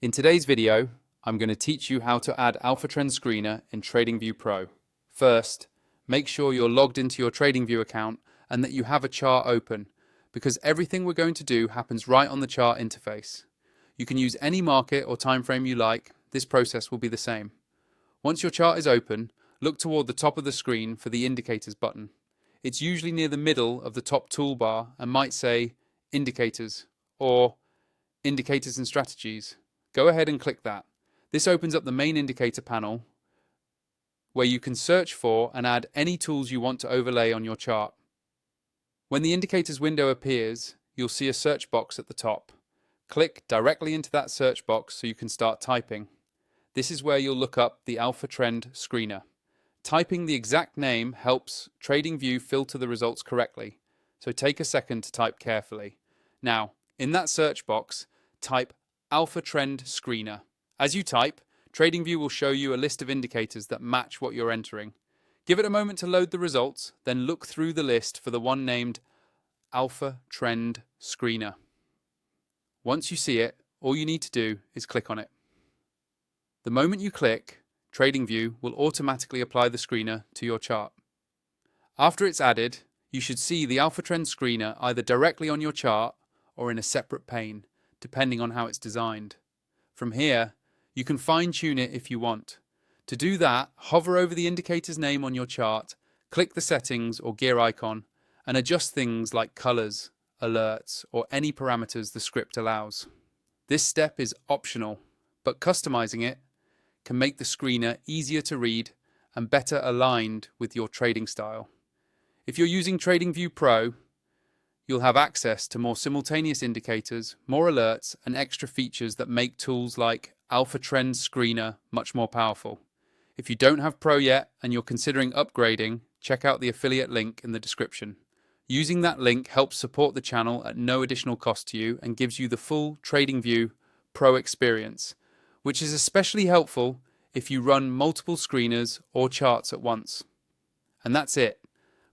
In today's video, I'm going to teach you how to add AlphaTrend Screener in TradingView Pro. First, make sure you're logged into your TradingView account and that you have a chart open, because everything we're going to do happens right on the chart interface. You can use any market or time frame you like. This process will be the same. Once your chart is open, look toward the top of the screen for the Indicators button. It's usually near the middle of the top toolbar and might say Indicators or Indicators and Strategies. Go ahead and click that. This opens up the main indicator panel where you can search for and add any tools you want to overlay on your chart. When the indicators window appears, you'll see a search box at the top. Click directly into that search box so you can start typing. This is where you'll look up the AlphaTrend Screener. Typing the exact name helps TradingView filter the results correctly, so take a second to type carefully. Now, in that search box, type AlphaTrend Screener. As you type, TradingView will show you a list of indicators that match what you're entering. Give it a moment to load the results, then look through the list for the one named AlphaTrend Screener. Once you see it, all you need to do is click on it. The moment you click, TradingView will automatically apply the screener to your chart. After it's added, you should see the AlphaTrend Screener either directly on your chart or in a separate pane, depending on how it's designed. From here, you can fine-tune it if you want. To do that, hover over the indicator's name on your chart, click the settings or gear icon, and adjust things like colors, alerts, or any parameters the script allows. This step is optional, but customizing it can make the screener easier to read and better aligned with your trading style. If you're using TradingView Pro, you'll have access to more simultaneous indicators, more alerts, and extra features that make tools like AlphaTrend Screener much more powerful. If you don't have Pro yet and you're considering upgrading, check out the affiliate link in the description. Using that link helps support the channel at no additional cost to you and gives you the full TradingView Pro experience, which is especially helpful if you run multiple screeners or charts at once. And that's it.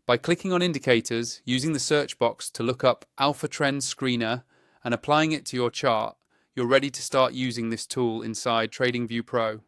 By clicking on indicators, using the search box to look up AlphaTrend Screener and applying it to your chart, you're ready to start using this tool inside TradingView Pro.